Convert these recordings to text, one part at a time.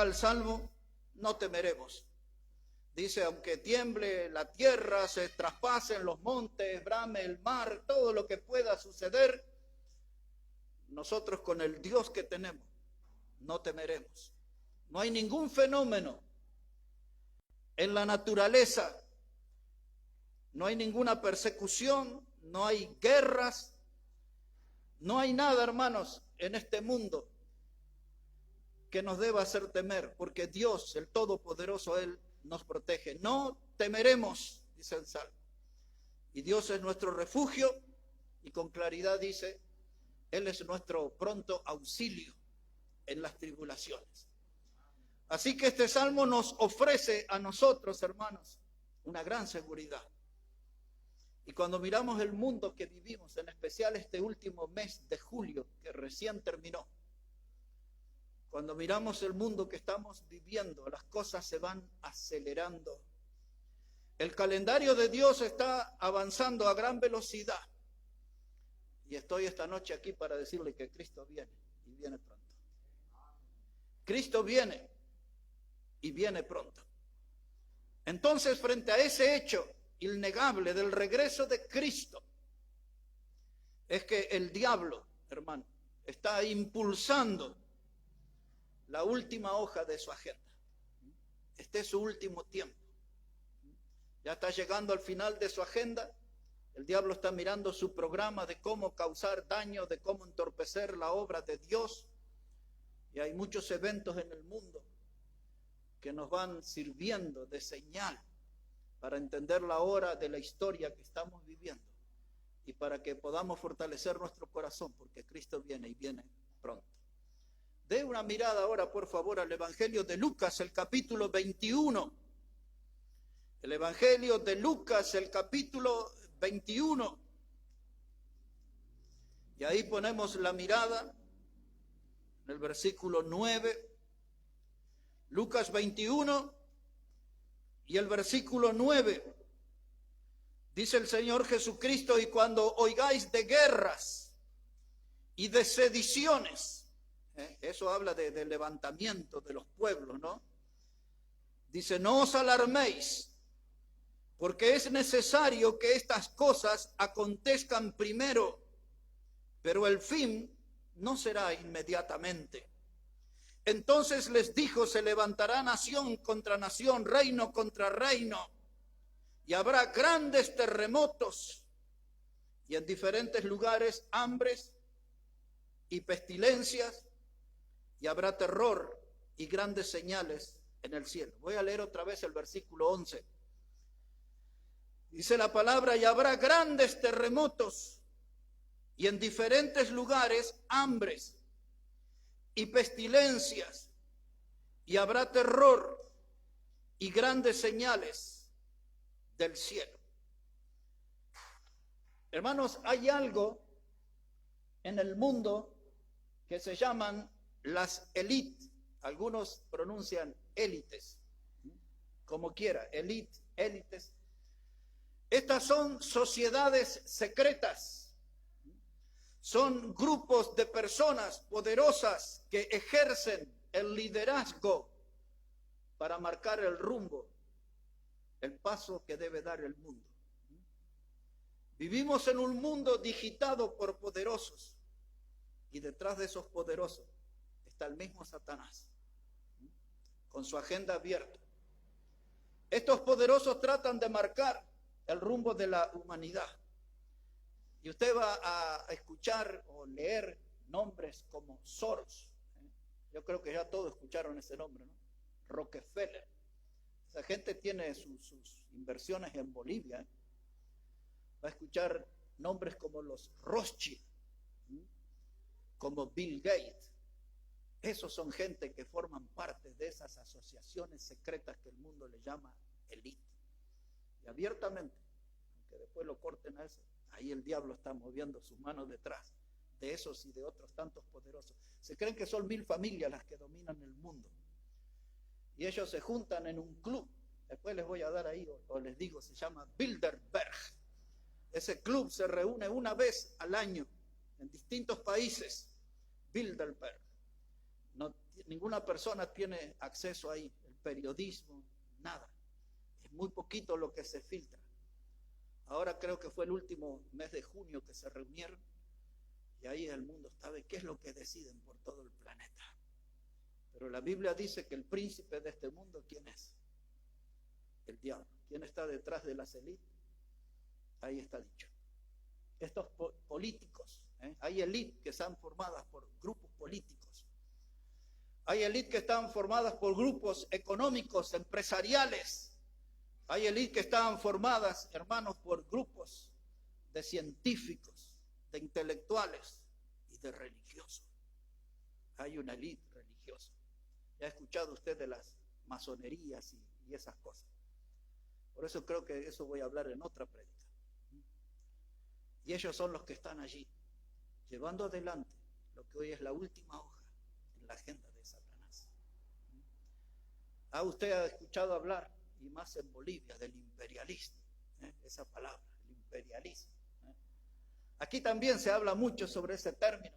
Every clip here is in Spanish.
acá el Salmo, no temeremos. Dice, aunque tiemble la tierra, se traspasen los montes, brame el mar, todo lo que pueda suceder, nosotros con el Dios que tenemos, no temeremos. No hay ningún fenómeno en la naturaleza, no hay ninguna persecución, no hay guerras, no hay nada, hermanos, en este mundo que nos deba hacer temer, porque Dios, el Todopoderoso, Él nos protege. No temeremos, dice el Salmo. Y Dios es nuestro refugio, y con claridad dice, Él es nuestro pronto auxilio en las tribulaciones. Así que este Salmo nos ofrece a nosotros, hermanos, una gran seguridad. Y cuando miramos el mundo que vivimos, en especial este último mes de julio, que recién terminó, cuando miramos el mundo que estamos viviendo, las cosas se van acelerando. El calendario de Dios está avanzando a gran velocidad. Y estoy esta noche aquí para decirle que Cristo viene, y viene pronto. Cristo viene, y viene pronto. Entonces, frente a ese hecho innegable del regreso de Cristo, es que el diablo, hermano, está impulsando la última hoja de su agenda. Este es su último tiempo. Ya está llegando al final de su agenda. El diablo está mirando su programa de cómo causar daño, de cómo entorpecer la obra de Dios. Y hay muchos eventos en el mundo que nos van sirviendo de señal para entender la hora de la historia que estamos viviendo y para que podamos fortalecer nuestro corazón, porque Cristo viene y viene pronto. Dé una mirada ahora, por favor, al Evangelio de Lucas, el capítulo 21. El Evangelio de Lucas, el capítulo 21. Y ahí ponemos la mirada en el versículo 9. Lucas 21 y el versículo 9. Dice el Señor Jesucristo, y cuando oigáis de guerras y de sediciones, eso habla del levantamiento de los pueblos, ¿no? Dice, no os alarméis, porque es necesario que estas cosas acontezcan primero, pero el fin no será inmediatamente. Entonces les dijo, se levantará nación contra nación, reino contra reino, y habrá grandes terremotos, y en diferentes lugares hambres y pestilencias, y habrá terror y grandes señales en el cielo. Voy a leer otra vez el versículo 11. Dice la palabra, y habrá grandes terremotos, y en diferentes lugares hambres y pestilencias, y habrá terror y grandes señales del cielo. Hermanos, hay algo en el mundo que se llaman las élites. Algunos pronuncian élites, como quiera, élite, élites. Estas son sociedades secretas. Son grupos de personas poderosas que ejercen el liderazgo para marcar el rumbo, el paso que debe dar el mundo. Vivimos en un mundo digitado por poderosos, y detrás de esos poderosos está el mismo Satanás, con su agenda abierta. Estos poderosos tratan de marcar el rumbo de la humanidad. Y usted va a escuchar o leer nombres como Soros. Yo creo que ya todos escucharon ese nombre, ¿no? Rockefeller. Esa gente tiene sus inversiones en Bolivia. Va a escuchar nombres como los Rothschild, como Bill Gates. Esos son gente que forman parte de esas asociaciones secretas que el mundo le llama élite. Y abiertamente, aunque después lo corten a eso, ahí el diablo está moviendo sus manos detrás de esos y de otros tantos poderosos. Se creen que son 1000 familias las que dominan el mundo. Y ellos se juntan en un club. Después les voy a dar ahí, o les digo, se llama Bilderberg. Ese club se reúne una vez al año en distintos países. Bilderberg. ninguna persona tiene acceso ahí, el periodismo, nada. Es muy poquito lo que se filtra. Ahora creo que fue el último mes de junio que se reunieron y ahí el mundo sabe qué es lo que deciden por todo el planeta. Pero la Biblia dice que el príncipe de este mundo, ¿quién es? El diablo. ¿Quién está detrás de las élites? Ahí está dicho. Estos políticos, hay élites que están formadas por grupos políticos. Hay élites que están formadas por grupos económicos, empresariales. Hay élites que están formadas, hermanos, por grupos de científicos, de intelectuales y de religiosos. Hay una élite religiosa. Ya ha escuchado usted de las masonerías y esas cosas. Por eso creo que eso voy a hablar en otra prédica. Y ellos son los que están allí, llevando adelante lo que hoy es la última hoja en la agenda de Satanás. Usted ha escuchado hablar, y más en Bolivia, del imperialismo, esa palabra, el imperialismo. Aquí también se habla mucho sobre ese término.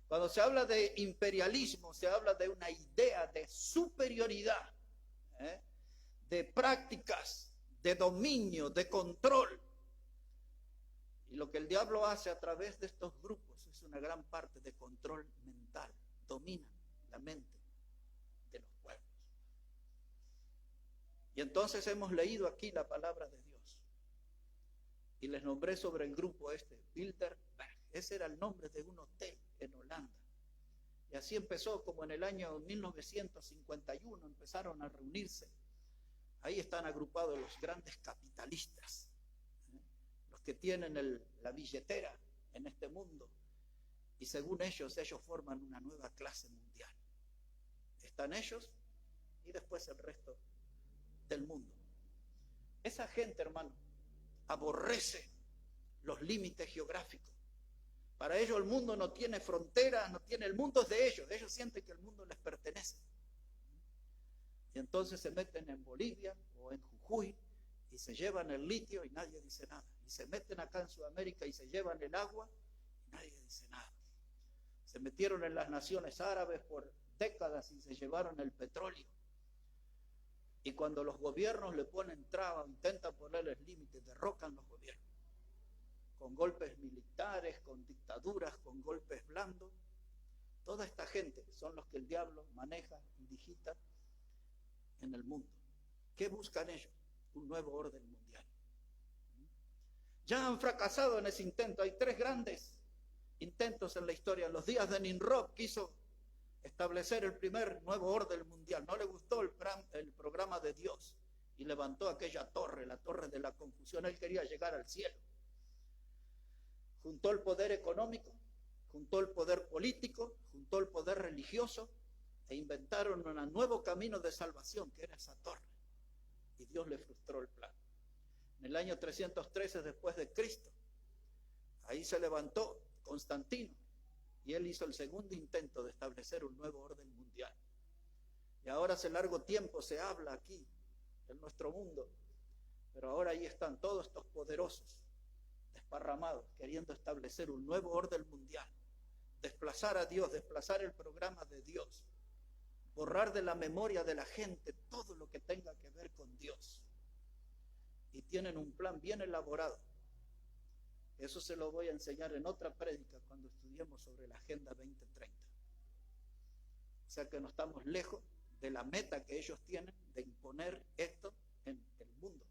Cuando se habla de imperialismo, se habla de una idea de superioridad, de prácticas, de dominio, de control. Y lo que el diablo hace a través de estos grupos es una gran parte de control mental. Domina la mente de los pueblos. Y entonces hemos leído aquí la palabra de Dios. Y les nombré sobre el grupo Bilderberg. Ese era el nombre de un hotel en Holanda. Y así empezó, como en el año 1951 empezaron a reunirse. Ahí están agrupados los grandes capitalistas, los que tienen la billetera en este mundo. Y según ellos forman una nueva clase mundial. Están ellos y después el resto del mundo. Esa gente, hermano, aborrece los límites geográficos. Para ellos el mundo no tiene fronteras, el mundo es de ellos. Ellos sienten que el mundo les pertenece. Y entonces se meten en Bolivia o en Jujuy y se llevan el litio y nadie dice nada. Y se meten acá en Sudamérica y se llevan el agua y nadie dice nada. Se metieron en las naciones árabes por décadas y se llevaron el petróleo. Y cuando los gobiernos le ponen trabas, intentan ponerles límites, derrocan los gobiernos. Con golpes militares, con dictaduras, con golpes blandos. Toda esta gente son los que el diablo maneja y digita en el mundo. ¿Qué buscan ellos? Un nuevo orden mundial. Ya han fracasado en ese intento. Hay 3 grandes intentos en la historia. En los días de Nimrod quiso establecer el primer nuevo orden mundial. No le gustó el programa de Dios y levantó aquella torre, la torre de la confusión. Él quería llegar al cielo. Juntó el poder económico, juntó el poder político, juntó el poder religioso e inventaron un nuevo camino de salvación, que era esa torre. Y Dios le frustró el plan. En el año 313 después de Cristo, ahí se levantó Constantino y él hizo el segundo intento de establecer un nuevo orden mundial. Y ahora hace largo tiempo se habla aquí en nuestro mundo, pero ahora ahí están todos estos poderosos desparramados queriendo establecer un nuevo orden mundial, desplazar a Dios, desplazar el programa de Dios, borrar de la memoria de la gente todo lo que tenga que ver con Dios. Y tienen un plan bien elaborado. Eso se lo voy a enseñar en otra prédica cuando estudiemos sobre la Agenda 2030. O sea que no estamos lejos de la meta que ellos tienen de imponer esto en el mundo.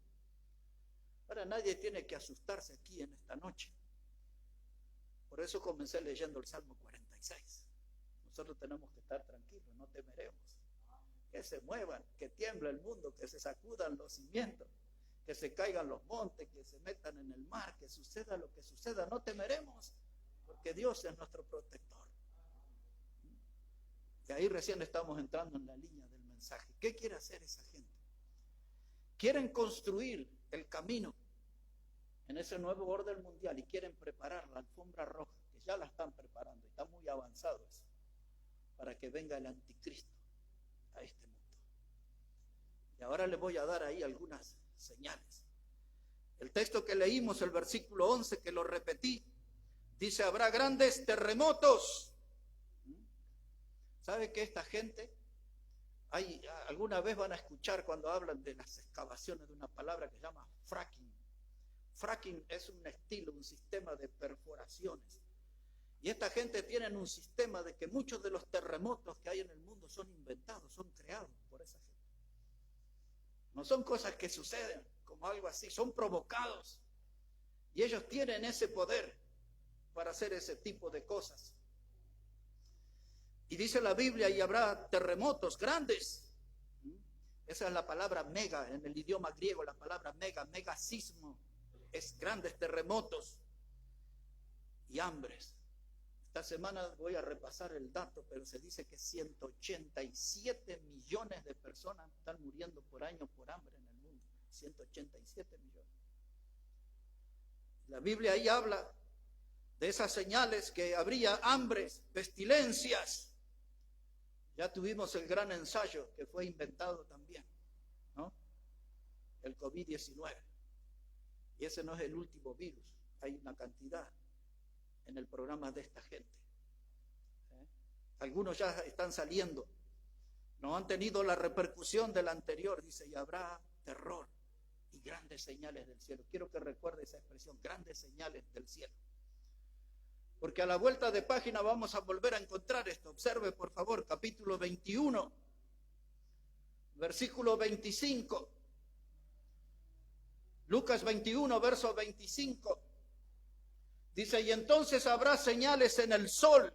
Ahora nadie tiene que asustarse aquí en esta noche. Por eso comencé leyendo el Salmo 46. Nosotros tenemos que estar tranquilos, no temeremos. Que se muevan, que tiemble el mundo, que se sacudan los cimientos, que se caigan los montes, que se metan en el mar, que suceda lo que suceda, no temeremos, porque Dios es nuestro protector. Y ahí recién estamos entrando en la línea del mensaje. ¿Qué quiere hacer esa gente? Quieren construir el camino en ese nuevo orden mundial y quieren preparar la alfombra roja, que ya la están preparando, está muy avanzado eso, para que venga el anticristo a este mundo. Y ahora les voy a dar ahí algunas señales. El texto que leímos, el versículo 11, que lo repetí, dice: habrá grandes terremotos. ¿Sabe que esta gente, alguna vez van a escuchar cuando hablan de las excavaciones de una palabra que se llama fracking? Fracking es un estilo, un sistema de perforaciones. Y esta gente tiene un sistema de que muchos de los terremotos que hay en el mundo son inventados, son creados por esa gente. No son cosas que suceden como algo así, son provocados. Y ellos tienen ese poder para hacer ese tipo de cosas. Y dice la Biblia, y habrá terremotos grandes. Esa es la palabra mega, en el idioma griego, la palabra megasismo, es grandes terremotos y hambres. Esta semana voy a repasar el dato, pero se dice que 187 millones de personas están muriendo por año por hambre en el mundo. 187 millones. La Biblia ahí habla de esas señales, que habría hambres, pestilencias. Ya tuvimos el gran ensayo que fue inventado también, ¿no? El COVID-19. Y ese no es el último virus. Hay una cantidad en el programa de esta gente. Algunos ya están saliendo. No han tenido la repercusión del anterior. Dice, y habrá terror y grandes señales del cielo. Quiero que recuerde esa expresión, grandes señales del cielo. Porque a la vuelta de página vamos a volver a encontrar esto. Observe, por favor, capítulo 21, versículo 25. Lucas 21, verso 25. Dice, y entonces habrá señales en el sol,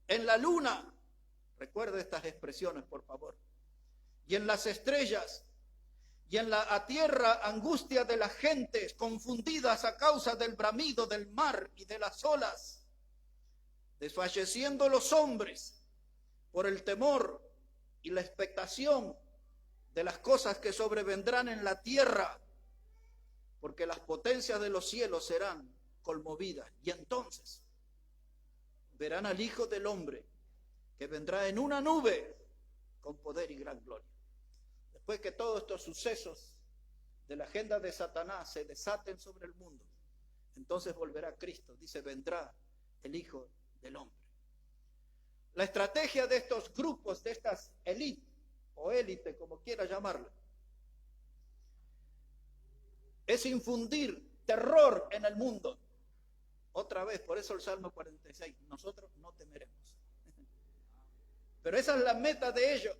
en la luna. Recuerde estas expresiones, por favor. Y en las estrellas, y en la tierra angustia de las gentes, confundidas a causa del bramido del mar y de las olas, desfalleciendo los hombres por el temor y la expectación de las cosas que sobrevendrán en la tierra, porque las potencias de los cielos serán conmovidas. Y entonces verán al Hijo del Hombre, que vendrá en una nube con poder y gran gloria. Después que todos estos sucesos de la agenda de Satanás se desaten sobre el mundo, entonces volverá Cristo. Dice, vendrá el Hijo del Hombre. La estrategia de estos grupos, de estas élites, o élite, como quiera llamarla, es infundir terror en el mundo. Otra vez, por eso el Salmo 46, nosotros no temeremos. Pero esa es la meta de ellos,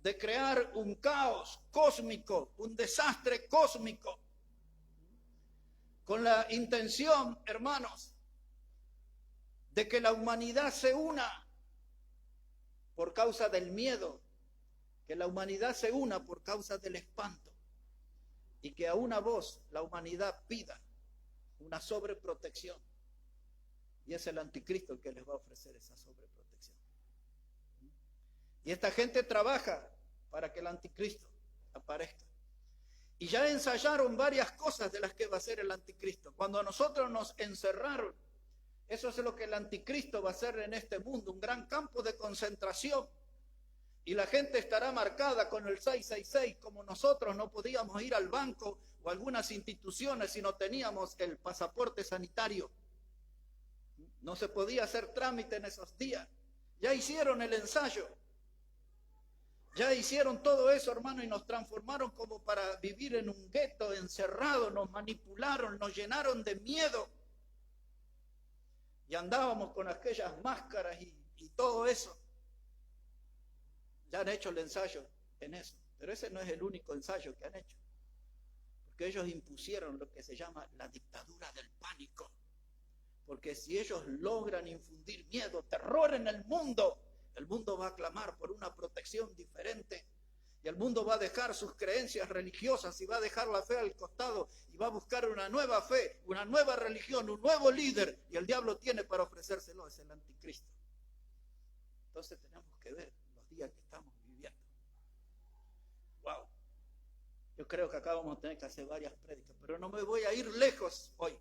de crear un caos cósmico, un desastre cósmico, con la intención, hermanos, de que la humanidad se una por causa del miedo, que la humanidad se una por causa del espanto, y que a una voz la humanidad pida una sobreprotección. Y es el anticristo el que les va a ofrecer esa sobreprotección. Y esta gente trabaja para que el anticristo aparezca. Y ya ensayaron varias cosas de las que va a ser el anticristo. Cuando a nosotros nos encerraron, eso es lo que el anticristo va a hacer en este mundo, un gran campo de concentración. Y la gente estará marcada con el 666, como nosotros no podíamos ir al banco o algunas instituciones si no teníamos el pasaporte sanitario. No se podía hacer trámite en esos días. Ya hicieron el ensayo. Ya hicieron todo eso, hermano, y nos transformaron como para vivir en un gueto encerrado. Nos manipularon, nos llenaron de miedo. Y andábamos con aquellas máscaras y todo eso. Ya han hecho el ensayo en eso. Pero ese no es el único ensayo que han hecho. Porque ellos impusieron lo que se llama la dictadura del pánico. Porque si ellos logran infundir miedo, terror en el mundo va a clamar por una protección diferente. Y el mundo va a dejar sus creencias religiosas y va a dejar la fe al costado y va a buscar una nueva fe, una nueva religión, un nuevo líder. Y el diablo tiene para ofrecérselo, es el anticristo. Entonces tenemos que ver los días que estamos viviendo. Wow. Yo creo que acá vamos a tener que hacer varias prédicas, pero no me voy a ir lejos hoy.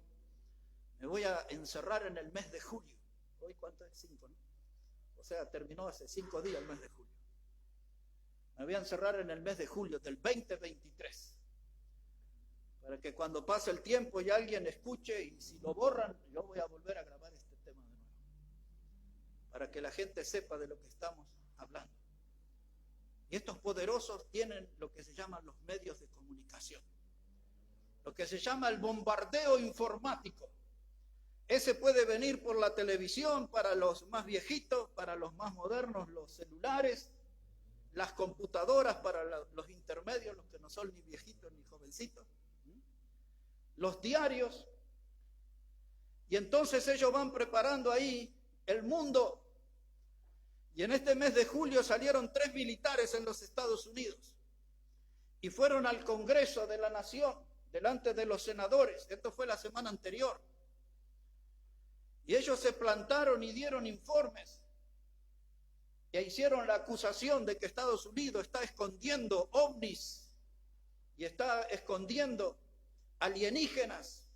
Me voy a encerrar en el mes de julio. ¿Hoy cuánto es? 5, ¿no? O sea, terminó hace 5 días el mes de julio. Me voy a encerrar en el mes de julio del 2023. Para que cuando pase el tiempo y alguien escuche, y si lo borran, yo voy a volver a grabar este tema de nuevo. para que la gente sepa de lo que estamos hablando. Y estos poderosos tienen lo que se llaman los medios de comunicación, lo que se llama el bombardeo informático. Ese puede venir por la televisión para los más viejitos, para los más modernos, los celulares, las computadoras para los intermedios, los que no son ni viejitos ni jovencitos, los diarios. Y entonces ellos van preparando ahí el mundo. Y en este mes de julio salieron 3 militares en los Estados Unidos y fueron al Congreso de la Nación, delante de los senadores. Esto fue la semana anterior. Y ellos se plantaron y dieron informes e hicieron la acusación de que Estados Unidos está escondiendo ovnis y está escondiendo alienígenas,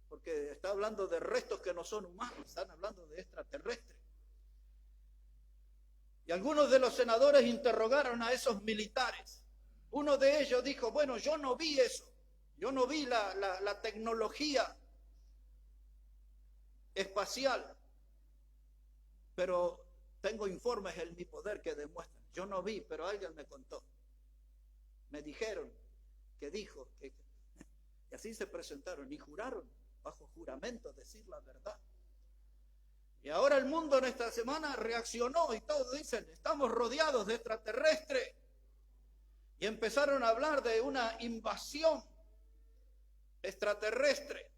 porque está hablando de restos que no son humanos, están hablando de extraterrestres. Y algunos de los senadores interrogaron a esos militares. Uno de ellos dijo, bueno, yo no vi eso, yo no vi la tecnología espacial, pero tengo informes en mi poder que demuestran. Yo no vi, pero alguien me contó. Me dijeron que dijo que... Y así se presentaron y juraron bajo juramento decir la verdad. Y ahora el mundo en esta semana reaccionó y todos dicen, estamos rodeados de extraterrestres. Y empezaron a hablar de una invasión extraterrestre.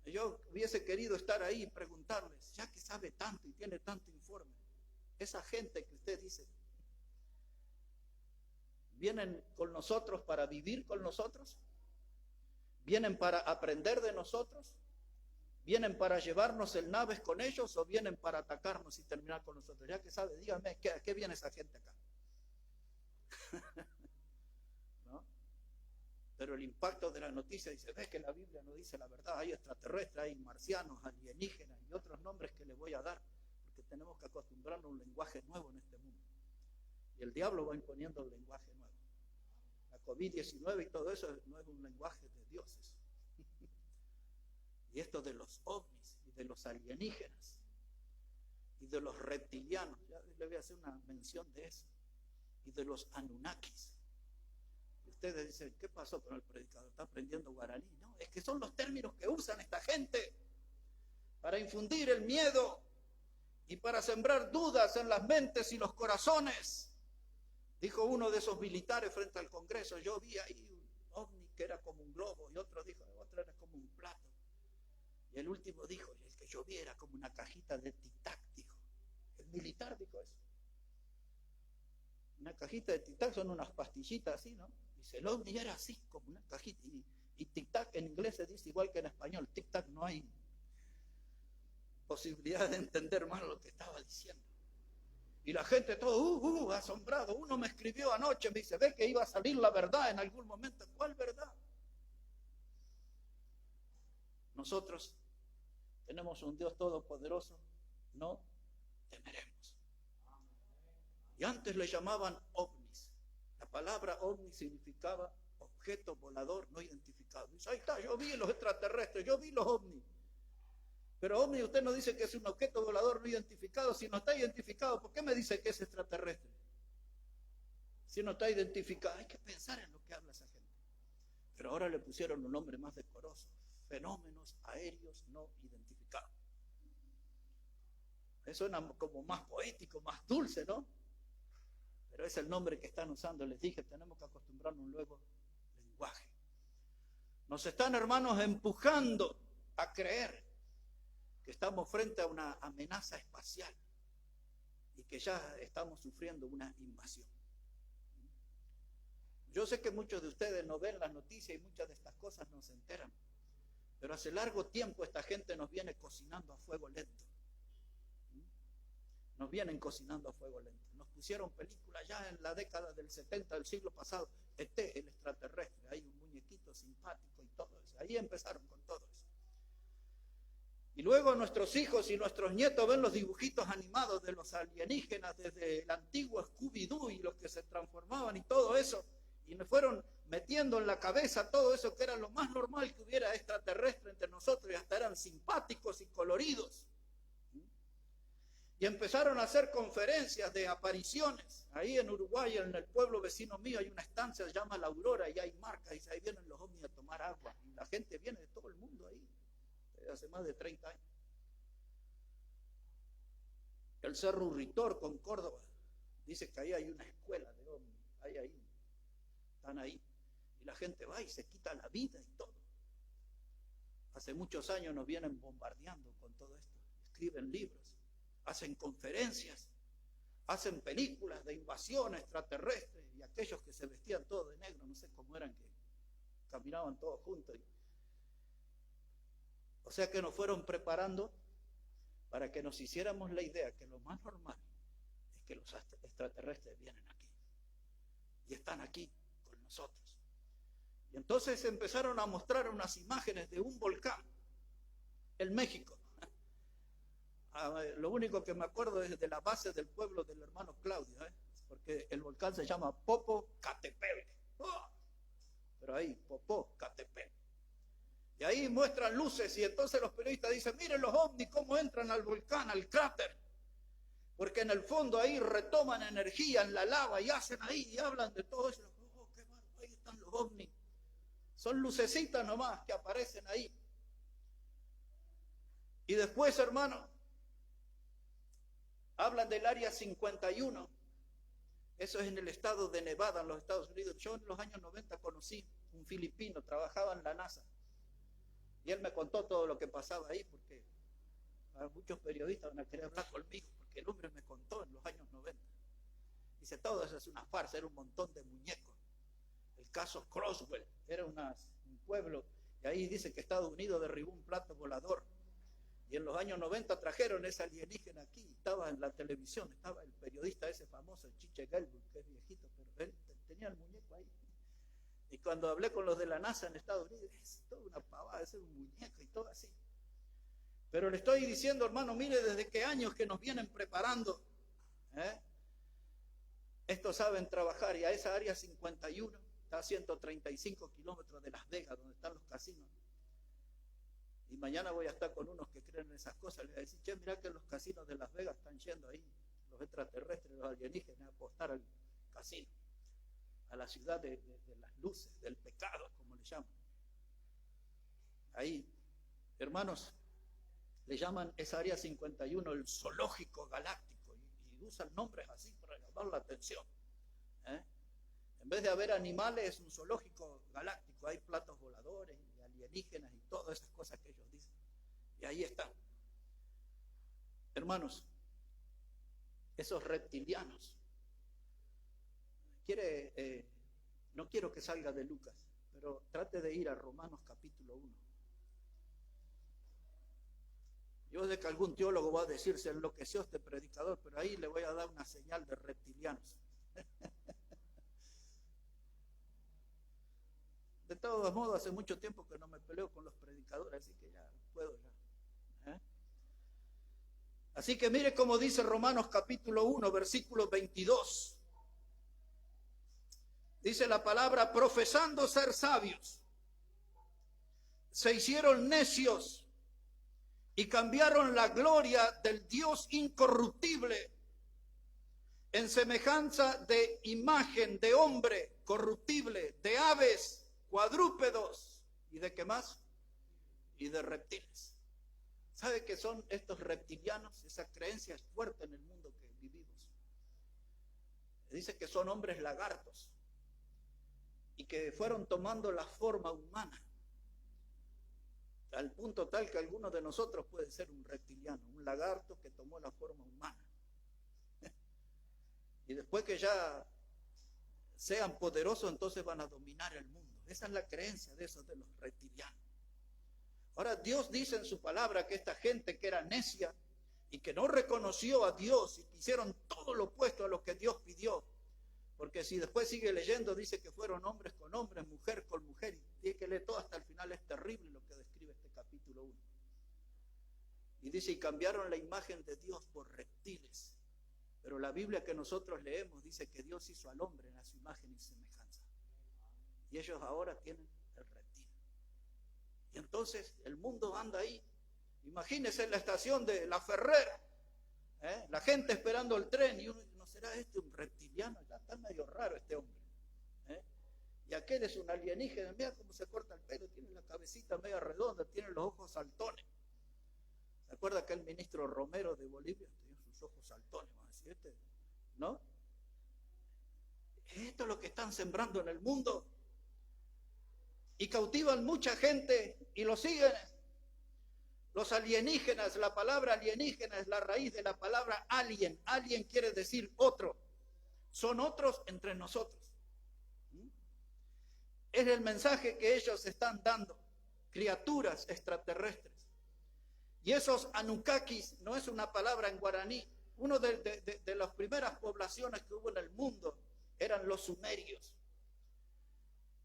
Yo hubiese querido estar ahí y preguntarles, ya que sabe tanto y tiene tanto informe, esa gente que usted dice, ¿vienen con nosotros para vivir con nosotros? ¿Vienen para aprender de nosotros? ¿Vienen para llevarnos en naves con ellos o vienen para atacarnos y terminar con nosotros? Ya que sabe, dígame, ¿a qué viene esa gente acá? ¿No? Pero el impacto de la noticia dice, ves que la Biblia no dice la verdad, hay extraterrestres, hay marcianos, alienígenas y otros nombres que le voy a dar, porque tenemos que acostumbrarnos a un lenguaje nuevo en este mundo. Y el diablo va imponiendo un lenguaje nuevo. La COVID-19 y todo eso no es un lenguaje de dioses. Y esto de los ovnis y de los alienígenas y de los reptilianos, ya le voy a hacer una mención de eso, y de los anunnakis. Y ustedes dicen, ¿qué pasó con el predicador? ¿Está aprendiendo guaraní? No, es que son los términos que usan esta gente para infundir el miedo y para sembrar dudas en las mentes y los corazones. Dijo uno de esos militares frente al Congreso, yo vi ahí un ovni que era como un globo, y otro dijo, otro era como un plato. Y el último dijo, el que yo vi era como una cajita de tic-tac, dijo. El militar dijo eso. Una cajita de tic-tac son unas pastillitas así, ¿no? Dice, el ovni era así, como una cajita. Y tic-tac en inglés se dice igual que en español. Tic-tac no hay posibilidad de entender más lo que estaba diciendo. Y la gente todo, asombrado. Uno me escribió anoche, me dice, ve que iba a salir la verdad en algún momento. ¿Cuál verdad? Nosotros tenemos un Dios todopoderoso, no temeremos. Y antes le llamaban ovnis. La palabra ovni significaba objeto volador no identificado. Dice, ahí está, yo vi los extraterrestres, yo vi los ovnis. Pero ovni usted no dice que es un objeto volador no identificado. Si no está identificado, ¿por qué me dice que es extraterrestre? Si no está identificado, hay que pensar en lo que habla esa gente. Pero ahora le pusieron un nombre más decoroso. Fenómenos aéreos no identificados. Eso suena como más poético, más dulce, ¿no? Pero es el nombre que están usando. Les dije, tenemos que acostumbrarnos a un nuevo lenguaje. Nos están, hermanos, empujando a creer que estamos frente a una amenaza espacial y que ya estamos sufriendo una invasión. Yo sé que muchos de ustedes no ven las noticias y muchas de estas cosas no se enteran. Pero hace largo tiempo esta gente nos viene cocinando a fuego lento. Nos vienen cocinando a fuego lento. Nos pusieron películas ya en la década del 70 del siglo pasado. ET, el extraterrestre. Hay un muñequito simpático y todo eso. Ahí empezaron con todo eso. Y luego nuestros hijos y nuestros nietos ven los dibujitos animados de los alienígenas desde el antiguo Scooby-Doo y los que se transformaban y todo eso. Y nos fueron metiendo en la cabeza todo eso que era lo más normal que hubiera extraterrestre entre nosotros y hasta eran simpáticos y coloridos. Y empezaron a hacer conferencias de apariciones. Ahí en Uruguay, en el pueblo vecino mío, hay una estancia, se llama La Aurora, y hay marcas, y ahí vienen los ovnis a tomar agua. Y la gente viene de todo el mundo ahí, desde hace más de 30 años. El Cerro Urritor con Córdoba, dice que ahí hay una escuela de ovnis, ahí, están ahí. Y la gente va y se quita la vida y todo. Hace muchos años nos vienen bombardeando con todo esto. Escriben libros, hacen conferencias, hacen películas de invasión extraterrestre, y aquellos que se vestían todos de negro, no sé cómo eran, que caminaban todos juntos. O sea que nos fueron preparando para que nos hiciéramos la idea que lo más normal es que los extraterrestres vienen aquí y están aquí con nosotros. Y entonces empezaron a mostrar unas imágenes de un volcán en México. Lo único que me acuerdo es de la base del pueblo del hermano Claudio, porque el volcán se llama Popocatépetl. Pero ahí, Popocatépetl. Y ahí muestran luces, y entonces los periodistas dicen, miren los ovnis cómo entran al volcán, al cráter. Porque en el fondo ahí retoman energía en la lava y hacen ahí y hablan de todo eso. Oh, qué malo, ahí están los ovnis. Son lucecitas nomás que aparecen ahí. Y después, hermano, hablan del área 51. Eso es en el estado de Nevada, en los Estados Unidos. Yo en los años 90 conocí un filipino, trabajaba en la NASA. Y él me contó todo lo que pasaba ahí, porque muchos periodistas van a querer hablar conmigo, porque el hombre me contó en los años 90. Dice, todo eso es una farsa, era un montón de muñecos. El caso Roswell, era un pueblo, y ahí dice que Estados Unidos derribó un plato volador. Y en los años 90 trajeron ese alienígena aquí, estaba en la televisión, estaba el periodista ese famoso, el Chiche Gelburg, que es viejito, pero él tenía el muñeco ahí. Y cuando hablé con los de la NASA en Estados Unidos, es toda una pavada, es un muñeco y todo así. Pero le estoy diciendo, hermano, mire desde qué años que nos vienen preparando. Estos saben trabajar, y a esa área 51 está a 135 kilómetros de Las Vegas, donde están los casinos. Y mañana voy a estar con unos que creen en esas cosas. Les voy a decir, che, mirá que los casinos de Las Vegas están yendo ahí, los extraterrestres, los alienígenas, a apostar al casino, a la ciudad de las luces, del pecado, como le llaman. Ahí, hermanos, le llaman esa área 51 el zoológico galáctico, y usan nombres así para llamar la atención. En vez de haber animales, es un zoológico galáctico. Hay platos voladores y alienígenas y todas esas cosas que ellos dicen. Y ahí están. Hermanos, esos reptilianos. No quiero que salga de Lucas, pero trate de ir a Romanos capítulo 1. Yo sé que algún teólogo va a decir, se enloqueció este predicador, pero ahí le voy a dar una señal de reptilianos. De todos modos, hace mucho tiempo que no me peleo con los predicadores, así que ya puedo ya. Así que mire cómo dice Romanos capítulo 1, versículo 22. Dice la palabra, profesando ser sabios, se hicieron necios y cambiaron la gloria del Dios incorruptible en semejanza de imagen de hombre corruptible, de aves, cuadrúpedos, ¿y de qué más? Y de reptiles. ¿Sabe qué son estos reptilianos? Esa creencia es fuerte en el mundo que vivimos. Dice que son hombres lagartos y que fueron tomando la forma humana, al punto tal que alguno de nosotros puede ser un reptiliano, un lagarto que tomó la forma humana. Y después que ya sean poderosos, entonces van a dominar el mundo. Esa es la creencia de esos, de los reptilianos. Ahora, Dios dice en su palabra que esta gente que era necia y que no reconoció a Dios y que hicieron todo lo opuesto a lo que Dios pidió, porque si después sigue leyendo, dice que fueron hombres con hombres, mujer con mujer, y tiene que leer todo hasta el final. Es terrible lo que describe este capítulo 1. Y dice, y cambiaron la imagen de Dios por reptiles. Pero la Biblia que nosotros leemos dice que Dios hizo al hombre en su imagen y semejanza. Y ellos ahora tienen el reptil. Y entonces el mundo anda ahí. Imagínense en la estación de La Ferrera, La gente esperando el tren y uno dice, ¿no será este un reptiliano? Ya está medio raro este hombre. Y aquel es un alienígena, mira cómo se corta el pelo, tiene la cabecita media redonda, tiene los ojos saltones. ¿Se acuerda aquel ministro Romero de Bolivia? Tenía sus ojos saltones, vamos a decir, ¿no? Esto es lo que están sembrando en el mundo. Y cautivan mucha gente y lo siguen. Los alienígenas, la palabra alienígena es la raíz de la palabra alien. Alien quiere decir otro. Son otros entre nosotros. Es el mensaje que ellos están dando. Criaturas extraterrestres. Y esos Anunnakis no es una palabra en guaraní. Uno de las primeras poblaciones que hubo en el mundo eran los sumerios.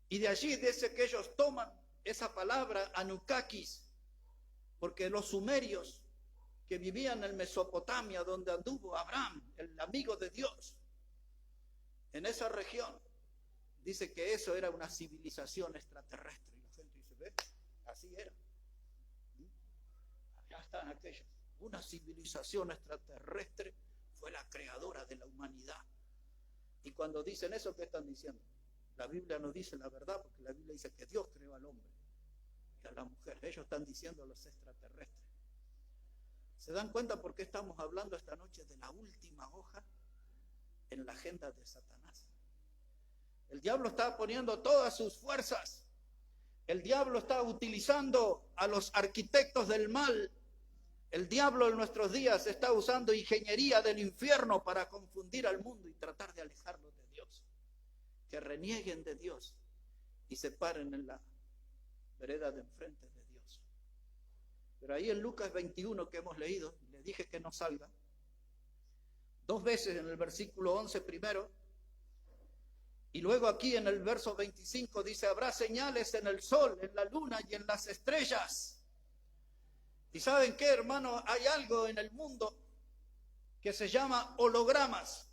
Y de allí dice que ellos toman esa palabra Anunnakis, porque los sumerios que vivían en Mesopotamia, donde anduvo Abraham, el amigo de Dios, en esa región, dice que eso era una civilización extraterrestre. Y la gente dice, ¿ves? Así era. Allá están aquellos. Una civilización extraterrestre fue la creadora de la humanidad. Y cuando dicen eso, ¿qué están diciendo? La Biblia no dice la verdad, porque la Biblia dice que Dios creó al hombre y a la mujer. Ellos están diciendo los extraterrestres. ¿Se dan cuenta por qué estamos hablando esta noche de la última hoja en la agenda de Satanás? El diablo está poniendo todas sus fuerzas. El diablo está utilizando a los arquitectos del mal. El diablo en nuestros días está usando ingeniería del infierno para confundir al mundo y tratar de alejarlos de Dios. Que renieguen de Dios y se paren en la vereda de enfrente de Dios. Pero ahí en Lucas 21 que hemos leído, le dije que no salga, 2 veces en el versículo 11 primero, y luego aquí en el verso 25 dice, habrá señales en el sol, en la luna y en las estrellas. ¿Y saben qué, hermano? Hay algo en el mundo que se llama hologramas.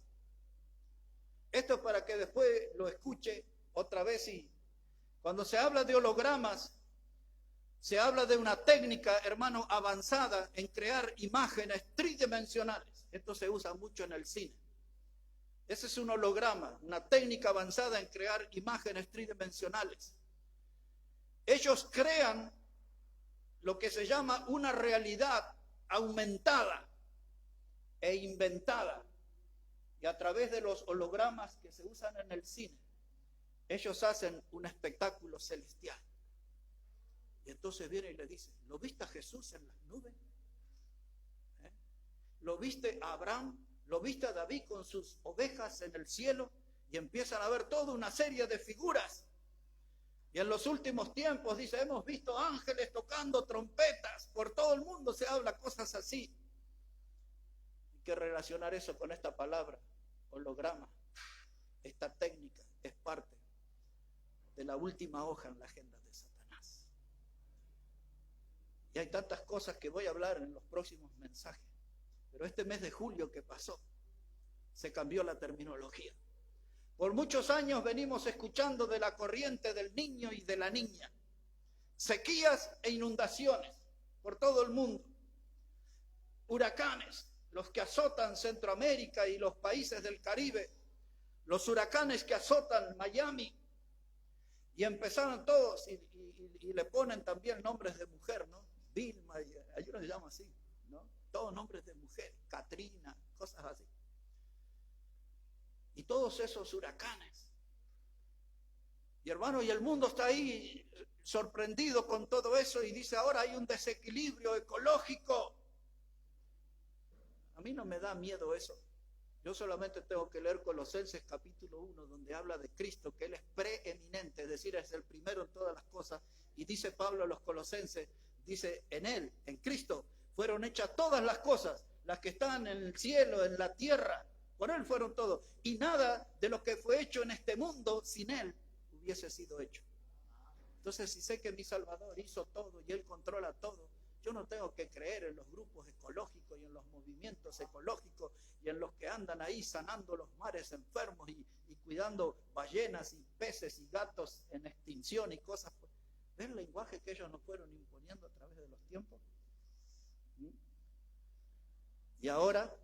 Esto es para que después lo escuche otra vez. Y cuando se habla de hologramas, se habla de una técnica, hermano, avanzada en crear imágenes tridimensionales. Esto se usa mucho en el cine. Ese es un holograma, una técnica avanzada en crear imágenes tridimensionales. Ellos crean lo que se llama una realidad aumentada e inventada. Y a través de los hologramas que se usan en el cine, ellos hacen un espectáculo celestial. Y entonces viene y le dice, ¿lo viste a Jesús en las nubes? ¿Lo viste a Abraham? ¿Lo viste a David con sus ovejas en el cielo? Y empiezan a ver toda una serie de figuras. Y en los últimos tiempos, dice, hemos visto ángeles tocando trompetas. Por todo el mundo se habla cosas así. Hay que relacionar eso con esta palabra, holograma. Esta técnica es parte de la última hoja en la agenda de Satanás. Y hay tantas cosas que voy a hablar en los próximos mensajes. Pero este mes de julio que pasó, se cambió la terminología. Por muchos años venimos escuchando de la corriente del niño y de la niña. Sequías e inundaciones por todo el mundo. Huracanes, los que azotan Centroamérica y los países del Caribe. Los huracanes que azotan Miami. Y empezaron todos, y le ponen también nombres de mujer, ¿no? Vilma, y hay uno se llama así, ¿no? Todos nombres de mujer, Katrina, cosas así. Y todos esos huracanes. Y hermano, y el mundo está ahí sorprendido con todo eso y dice, ahora hay un desequilibrio ecológico. A mí no me da miedo eso. Yo solamente tengo que leer Colosenses capítulo 1, donde habla de Cristo, que Él es preeminente, es decir, es el primero en todas las cosas. Y dice Pablo a los Colosenses, dice, en Él, en Cristo, fueron hechas todas las cosas, las que están en el cielo, en la tierra. Por Él fueron todos. Y nada de lo que fue hecho en este mundo sin Él hubiese sido hecho. Entonces, si sé que mi Salvador hizo todo y Él controla todo, yo no tengo que creer en los grupos ecológicos y en los movimientos ecológicos y en los que andan ahí sanando los mares enfermos y cuidando ballenas y peces y gatos en extinción y cosas. ¿Ven el lenguaje que ellos nos fueron imponiendo a través de los tiempos? Y ahora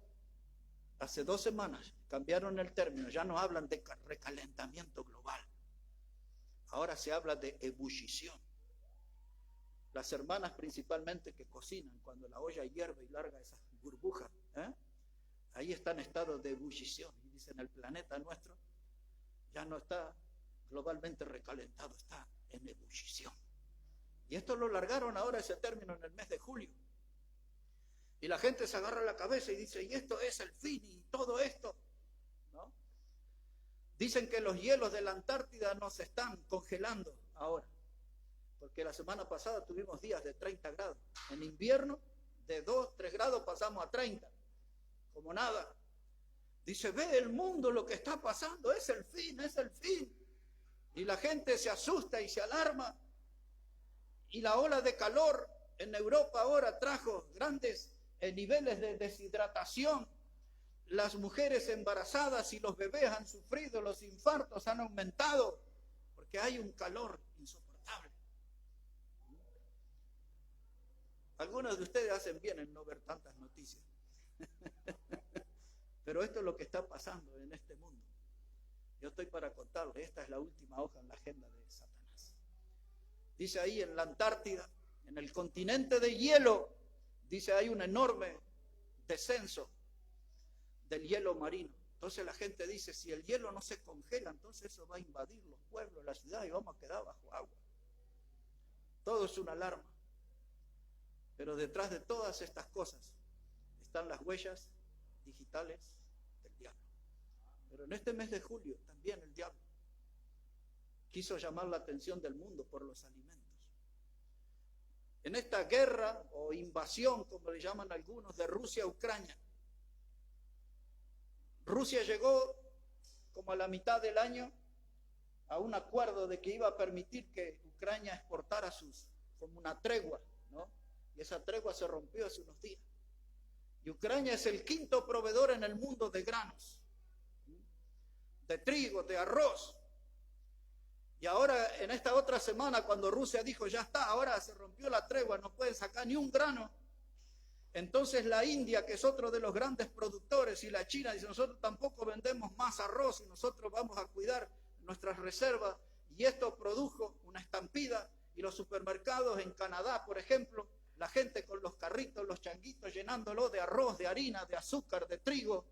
Hace 2 semanas cambiaron el término, ya no hablan de recalentamiento global. Ahora se habla de ebullición. Las hermanas principalmente que cocinan, cuando la olla hierve y larga esas burbujas, ahí está en estado de ebullición. Y dicen, el planeta nuestro ya no está globalmente recalentado, está en ebullición. Y esto lo largaron ahora ese término en el mes de julio. Y la gente se agarra la cabeza y dice, y esto es el fin y todo esto, ¿no? Dicen que los hielos de la Antártida nos están congelando ahora, porque la semana pasada tuvimos días de 30 grados. En invierno, de 2, 3 grados pasamos a 30, como nada. Dice, ve el mundo lo que está pasando, es el fin, es el fin. Y la gente se asusta y se alarma. Y la ola de calor en Europa ahora trajo grandes niveles de deshidratación. Las mujeres embarazadas y los bebés han sufrido, los infartos han aumentado, porque hay un calor insoportable. Algunos de ustedes hacen bien en no ver tantas noticias. Pero esto es lo que está pasando en este mundo. Yo estoy para contarles, esta es la última hoja en la agenda de Satanás. Dice ahí en la Antártida, en el continente de hielo, dice hay un enorme descenso del hielo marino. Entonces la gente dice, si el hielo no se congela, entonces eso va a invadir los pueblos, la ciudad y vamos a quedar bajo agua. Todo es una alarma. Pero detrás de todas estas cosas están las huellas digitales del diablo. Pero en este mes de julio también el diablo quiso llamar la atención del mundo por los alimentos. En esta guerra o invasión, como le llaman algunos, de Rusia a Ucrania, Rusia llegó como a la mitad del año a un acuerdo de que iba a permitir que Ucrania exportara como una tregua, ¿no? Y esa tregua se rompió hace unos días. Y Ucrania es el 5º proveedor en el mundo de granos, de trigo, de arroz. Y ahora, en esta otra semana, cuando Rusia dijo, ya está, ahora se rompió la tregua, no pueden sacar ni un grano. Entonces la India, que es otro de los grandes productores, y la China, dice, nosotros tampoco vendemos más arroz y nosotros vamos a cuidar nuestras reservas. Y esto produjo una estampida, y los supermercados en Canadá, por ejemplo, la gente con los carritos, los changuitos, llenándolo de arroz, de harina, de azúcar, de trigo.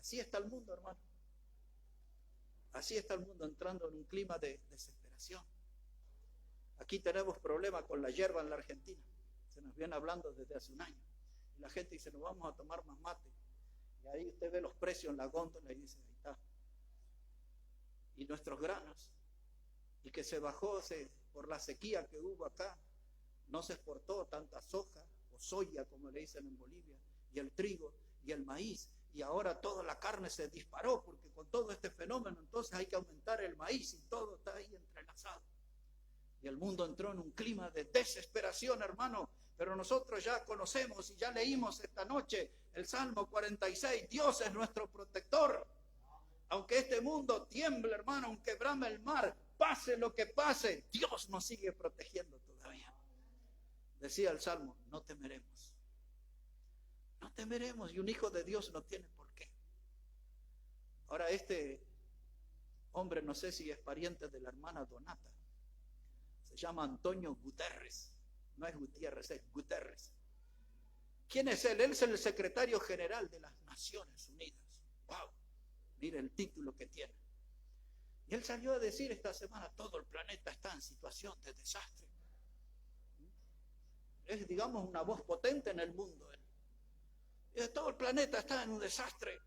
Así está el mundo, hermano. Así está el mundo entrando en un clima de desesperación. Aquí tenemos problemas con la hierba en la Argentina. Se nos viene hablando desde hace un año. Y la gente dice, nos vamos a tomar más mate. Y ahí usted ve los precios en la góndola y dice, ahí está. Y nuestros granos. Y que se bajó por la sequía que hubo acá. No se exportó tanta soja o soya, como le dicen en Bolivia, y el trigo y el maíz. Y ahora toda la carne se disparó, porque con todo este fenómeno entonces hay que aumentar el maíz y todo está ahí entrelazado. Y el mundo entró en un clima de desesperación, hermano. Pero nosotros ya conocemos y ya leímos esta noche el Salmo 46. Dios es nuestro protector. Aunque este mundo tiemble, hermano, aunque brame el mar, pase lo que pase, Dios nos sigue protegiendo todavía. Decía el Salmo, no temeremos. No temeremos, y un hijo de Dios no tiene por qué. Ahora este hombre, no sé si es pariente de la hermana Donata, se llama Antonio Guterres, no es Gutiérrez, es Guterres. ¿Quién es él? Él es el secretario general de las Naciones Unidas. ¡Wow! Mire el título que tiene. Y él salió a decir esta semana, todo el planeta está en situación de desastre. Es, digamos, una voz potente en el mundo. Todo el planeta está en un desastre.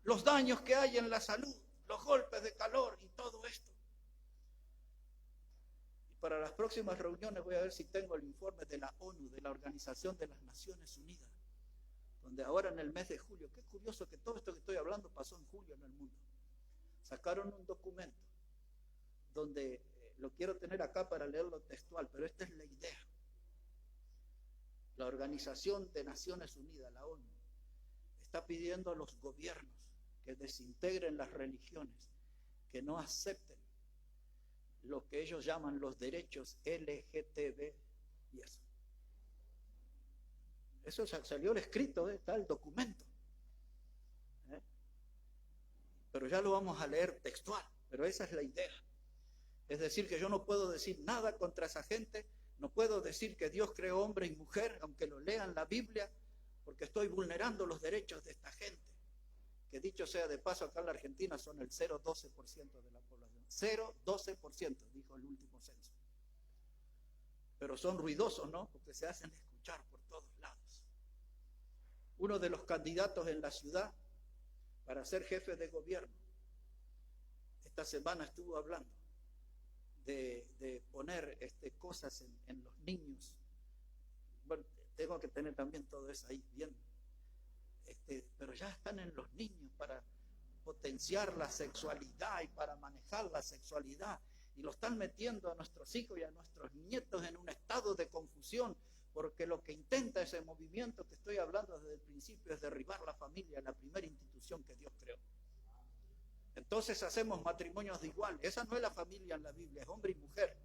Los daños que hay en la salud, los golpes de calor y todo esto. Y para las próximas reuniones voy a ver si tengo el informe de la ONU, de la Organización de las Naciones Unidas, donde ahora en el mes de julio, qué curioso que todo esto que estoy hablando pasó en julio en el mundo. Sacaron un documento donde lo quiero tener acá para leerlo textual, pero esta es la idea. La Organización de Naciones Unidas, la ONU, está pidiendo a los gobiernos que desintegren las religiones, que no acepten lo que ellos llaman los derechos LGTB y eso. Eso salió el escrito, está el documento. Pero ya lo vamos a leer textual, pero esa es la idea. Es decir, que yo no puedo decir nada contra esa gente, no puedo decir que Dios creó hombre y mujer, aunque lo lean la Biblia, porque estoy vulnerando los derechos de esta gente, que dicho sea de paso, acá en la Argentina son el 0,12% de la población. 0,12%, dijo el último censo. Pero son ruidosos, ¿no? Porque se hacen escuchar por todos lados. Uno de los candidatos en la ciudad para ser jefe de gobierno, esta semana estuvo hablando de poner cosas en los niños. Bueno, tengo que tener también todo eso ahí bien. Pero ya están en los niños para potenciar la sexualidad y para manejar la sexualidad. Y lo están metiendo a nuestros hijos y a nuestros nietos en un estado de confusión, porque lo que intenta ese movimiento que estoy hablando desde el principio es derribar la familia, la primera institución que Dios creó. Entonces hacemos matrimonios de igual. Esa no es la familia en la Biblia, es hombre y mujer.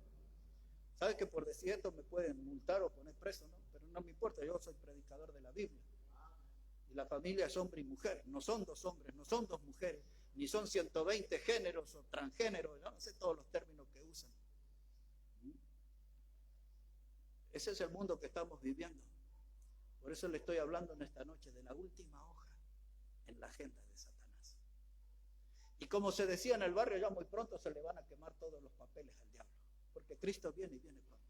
¿Sabes que por decir esto me pueden multar o poner preso, no? Pero no me importa, yo soy predicador de la Biblia. Y la familia es hombre y mujer, no son dos hombres, no son dos mujeres, ni son 120 géneros o transgéneros, yo no sé todos los términos que usan. Ese es el mundo que estamos viviendo. Por eso le estoy hablando en esta noche de la última hoja en la agenda de Satanás. Y como se decía en el barrio, ya muy pronto se le van a quemar todos los papeles al diablo, porque Cristo viene y viene pronto.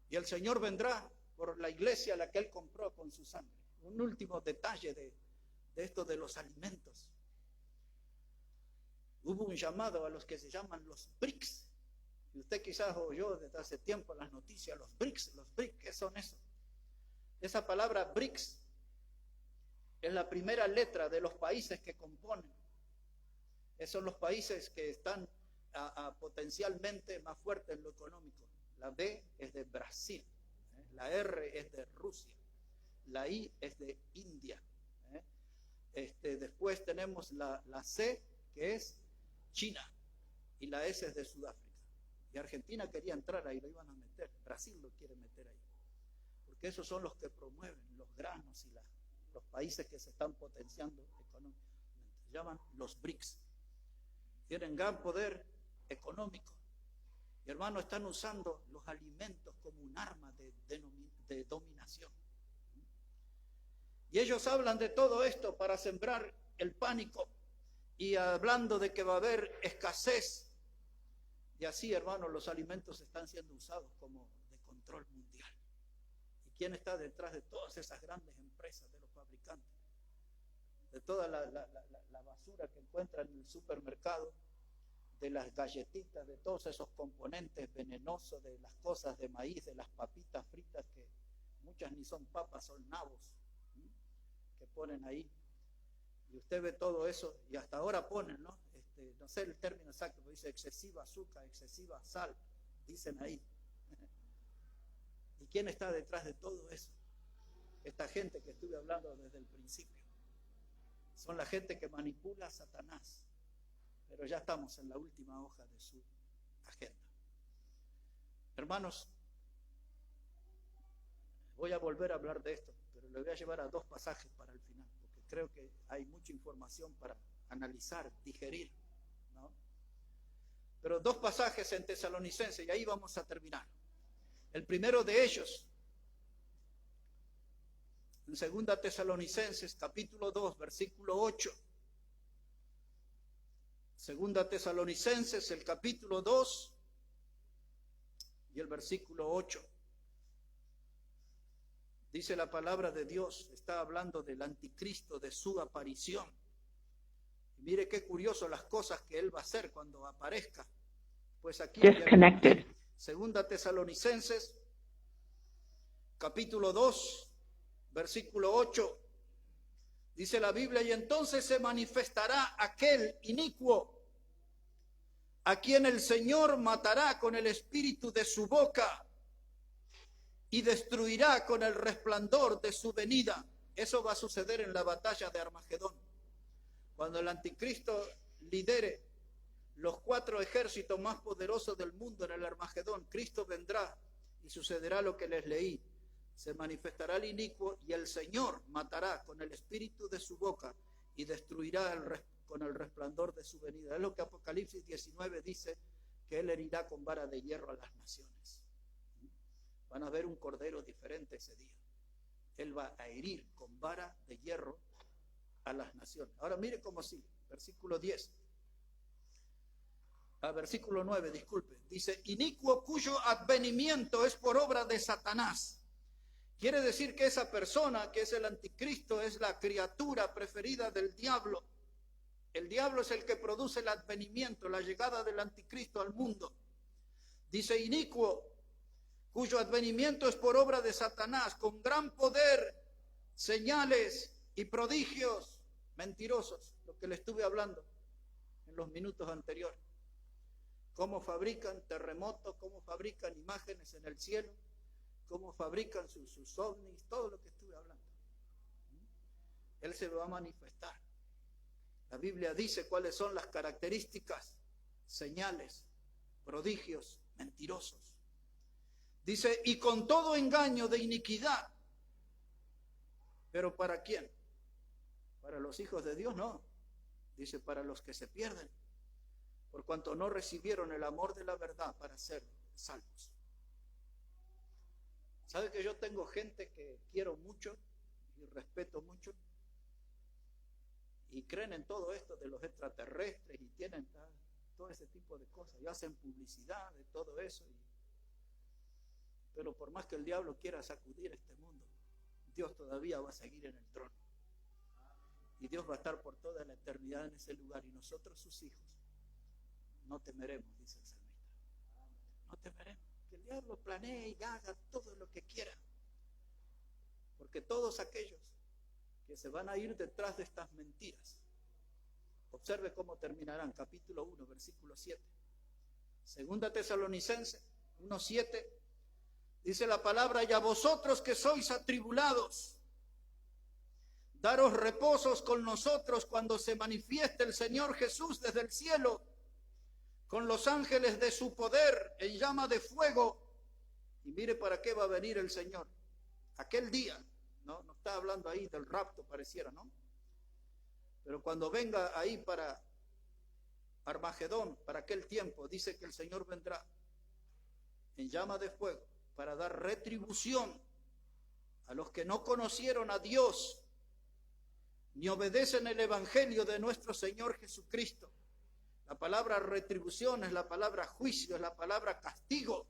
Y el Señor vendrá por la iglesia a la que Él compró con su sangre. Un último detalle de esto de los alimentos. Hubo un llamado a los que se llaman los BRICS. Y usted quizás oyó desde hace tiempo en las noticias, los BRICS, ¿qué son eso? Esa palabra BRICS es la primera letra de los países que componen. Esos son los países que están potencialmente más fuertes en lo económico. La B es de Brasil, la R es de Rusia, la I es de India. Después tenemos la C, que es China, y la S es de Sudáfrica. Y Argentina quería entrar ahí, lo iban a meter. Brasil lo quiere meter ahí. Porque esos son los que promueven los granos y los países que se están potenciando económicamente. Se llaman los BRICS. Tienen gran poder económico. Y hermanos, están usando los alimentos como un arma de dominación. Y ellos hablan de todo esto para sembrar el pánico y hablando de que va a haber escasez. Y así, hermanos, los alimentos están siendo usados como de control mundial. ¿Y quién está detrás de todas esas grandes empresas, de los fabricantes? De toda la basura que encuentran en el supermercado, de las galletitas, de todos esos componentes venenosos, de las cosas de maíz, de las papitas fritas, que muchas ni son papas, son nabos, que ponen ahí. Y usted ve todo eso, y hasta ahora ponen, ¿no? No sé el término exacto, pero dice excesiva azúcar, excesiva sal, dicen ahí. ¿Y quién está detrás de todo eso? Esta gente que estuve hablando desde el principio. Son la gente que manipula a Satanás. Pero ya estamos en la última hoja de su agenda. Hermanos, voy a volver a hablar de esto, pero le voy a llevar a dos pasajes para el final, porque creo que hay mucha información para analizar, digerir, ¿no? Pero dos pasajes en Tesalonicenses, y ahí vamos a terminar. El primero de ellos, en 2 Tesalonicenses, capítulo 2, versículo 8. 2 Tesalonicenses, el capítulo 2 y el versículo 8. Dice la palabra de Dios, está hablando del anticristo, de su aparición. Y mire qué curioso las cosas que él va a hacer cuando aparezca. Pues aquí, 2 Tesalonicenses, capítulo 2, versículo 8. Dice la Biblia, y entonces se manifestará aquel inicuo, a quien el Señor matará con el espíritu de su boca y destruirá con el resplandor de su venida. Eso va a suceder en la batalla de Armagedón. Cuando el anticristo lidere los 4 ejércitos más poderosos del mundo en el Armagedón, Cristo vendrá y sucederá lo que les leí. Se manifestará el inicuo y el Señor matará con el espíritu de su boca y destruirá con el resplandor de su venida. Es lo que Apocalipsis 19 dice, que Él herirá con vara de hierro a las naciones. Van a ver un cordero diferente ese día. Él va a herir con vara de hierro a las naciones. Ahora mire cómo sigue, versículo 10. Versículo 9, disculpe. Dice, inicuo cuyo advenimiento es por obra de Satanás. Quiere decir que esa persona, que es el anticristo, es la criatura preferida del diablo. El diablo es el que produce el advenimiento, la llegada del anticristo al mundo. Dice, inicuo, cuyo advenimiento es por obra de Satanás, con gran poder, señales y prodigios mentirosos, lo que le estuve hablando en los minutos anteriores. Cómo fabrican terremotos, cómo fabrican imágenes en el cielo, cómo fabrican sus ovnis, todo lo que estuve hablando. Él se va a manifestar. La Biblia dice cuáles son las características, señales, prodigios mentirosos. Dice, y con todo engaño de iniquidad. ¿Pero para quién? Para los hijos de Dios, no. Dice, para los que se pierden, por cuanto no recibieron el amor de la verdad para ser salvos. ¿Sabe que yo tengo gente que quiero mucho y respeto mucho? Y creen en todo esto de los extraterrestres y tienen todo ese tipo de cosas y hacen publicidad de todo eso. Pero por más que el diablo quiera sacudir este mundo, Dios todavía va a seguir en el trono. Y Dios va a estar por toda la eternidad en ese lugar. Y nosotros, sus hijos, no temeremos, dice el salmista. No temeremos. Que el diablo planee y haga todo lo que quiera. Porque todos aquellos que se van a ir detrás de estas mentiras, observe cómo terminarán. Capítulo 1, versículo 7. Segunda Tesalonicenses 1:7. Dice la palabra, y a vosotros que sois atribulados, daros reposos con nosotros cuando se manifieste el Señor Jesús desde el cielo, con los ángeles de su poder en llama de fuego. Y mire para qué va a venir el Señor. Aquel día, no está hablando ahí del rapto, pareciera, ¿no? Pero cuando venga ahí para Armagedón, para aquel tiempo, dice que el Señor vendrá en llama de fuego para dar retribución a los que no conocieron a Dios ni obedecen el evangelio de nuestro Señor Jesucristo. La palabra retribución es la palabra juicio, es la palabra castigo.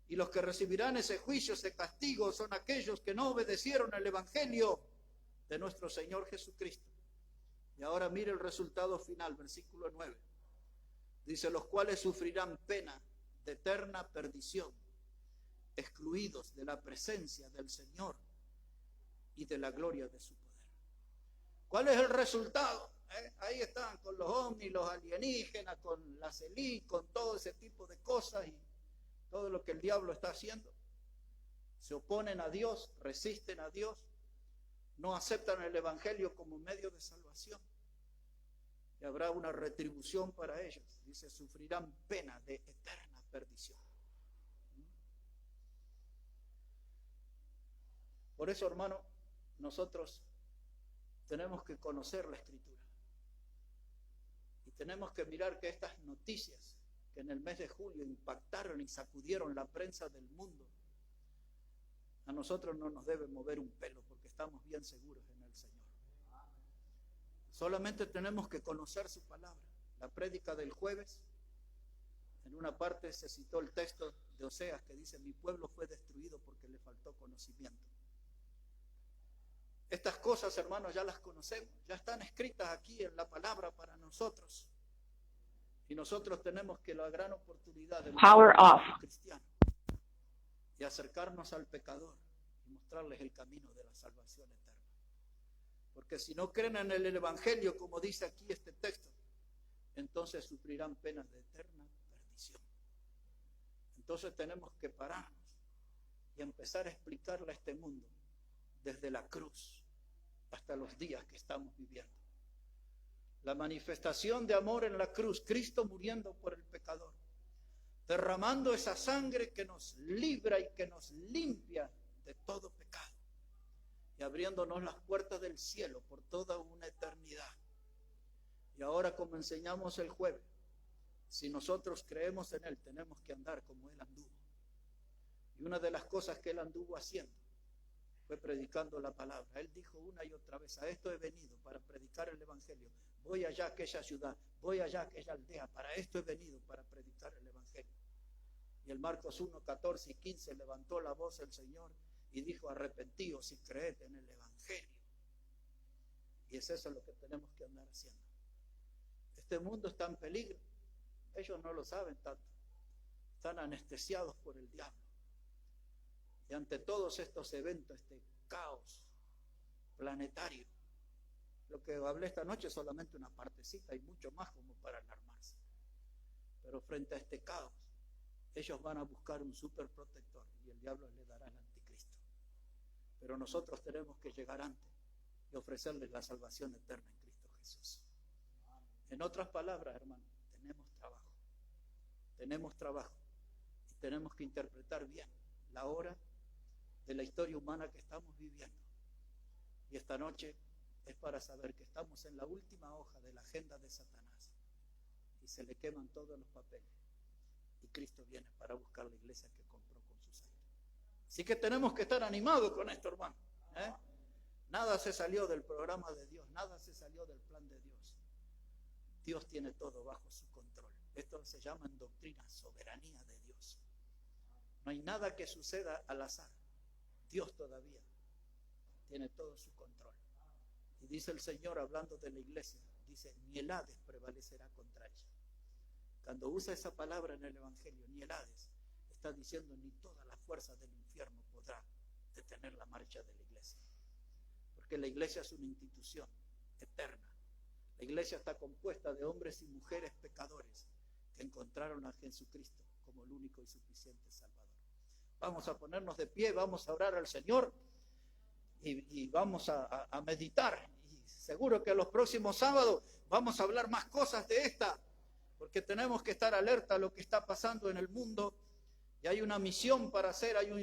Y los que recibirán ese juicio, ese castigo, son aquellos que no obedecieron el evangelio de nuestro Señor Jesucristo. Y ahora mire el resultado final, versículo 9. Dice, los cuales sufrirán pena de eterna perdición, excluidos de la presencia del Señor y de la gloria de su poder. ¿Cuál es el resultado? Ahí están con los ovnis, los alienígenas, con las élites, con todo ese tipo de cosas y todo lo que el diablo está haciendo. Se oponen a Dios, resisten a Dios, no aceptan el evangelio como medio de salvación. Y habrá una retribución para ellos. Dice, sufrirán pena de eterna perdición. Por eso, hermano, nosotros tenemos que conocer la Escritura. Y tenemos que mirar que estas noticias que en el mes de julio impactaron y sacudieron la prensa del mundo, a nosotros no nos debe mover un pelo porque estamos bien seguros en el Señor. Solamente tenemos que conocer su palabra. La prédica del jueves, en una parte se citó el texto de Oseas que dice, mi pueblo fue destruido porque le faltó conocimiento. Estas cosas, hermanos, ya las conocemos, ya están escritas aquí en la palabra para nosotros. Y nosotros tenemos que la gran oportunidad de Power off. Cristiano y acercarnos al pecador y mostrarles el camino de la salvación eterna. Porque si no creen en el evangelio, como dice aquí este texto, entonces sufrirán penas de eterna perdición. Entonces tenemos que pararnos y empezar a explicarle a este mundo desde la cruz hasta los días que estamos viviendo. La manifestación de amor en la cruz, Cristo muriendo por el pecador, derramando esa sangre que nos libra y que nos limpia de todo pecado y abriéndonos las puertas del cielo por toda una eternidad. Y ahora, como enseñamos el jueves, si nosotros creemos en Él, tenemos que andar como Él anduvo. Y una de las cosas que Él anduvo haciendo fue predicando la palabra. Él dijo una y otra vez: a esto he venido, para predicar el evangelio. Voy allá a aquella ciudad, voy allá a aquella aldea, para esto he venido, para predicar el evangelio. Y el Marcos 1, 14 y 15 levantó la voz el Señor y dijo: arrepentíos y creed en el evangelio. Y es eso lo que tenemos que andar haciendo. Este mundo está en peligro. Ellos no lo saben tanto. Están anestesiados por el diablo. Y ante todos estos eventos, este caos planetario, lo que hablé esta noche es solamente una partecita, hay mucho más como para alarmarse. Pero frente a este caos, ellos van a buscar un superprotector y el diablo le dará al anticristo. Pero nosotros tenemos que llegar antes y ofrecerles la salvación eterna en Cristo Jesús. En otras palabras, hermano, tenemos trabajo y tenemos que interpretar bien la hora de la historia humana que estamos viviendo. Y esta noche es para saber que estamos en la última hoja de la agenda de Satanás y se le queman todos los papeles y Cristo viene para buscar la iglesia que compró con su sangre. Así que tenemos que estar animados con esto, hermano. Nada se salió del programa de Dios, nada se salió del plan de Dios. Dios tiene todo bajo su control. Esto se llama en doctrina soberanía de Dios. No hay nada que suceda al azar. Dios todavía tiene todo su control. Y dice el Señor, hablando de la iglesia, dice: ni el Hades prevalecerá contra ella. Cuando usa esa palabra en el Evangelio, ni el Hades, está diciendo: ni toda la fuerza del infierno podrá detener la marcha de la iglesia. Porque la iglesia es una institución eterna. La iglesia está compuesta de hombres y mujeres pecadores que encontraron a Jesucristo como el único y suficiente Salvador. Vamos a ponernos de pie, vamos a orar al Señor y vamos a meditar. Y seguro que los próximos sábados vamos a hablar más cosas de esta, porque tenemos que estar alerta a lo que está pasando en el mundo y hay una misión para hacer, hay un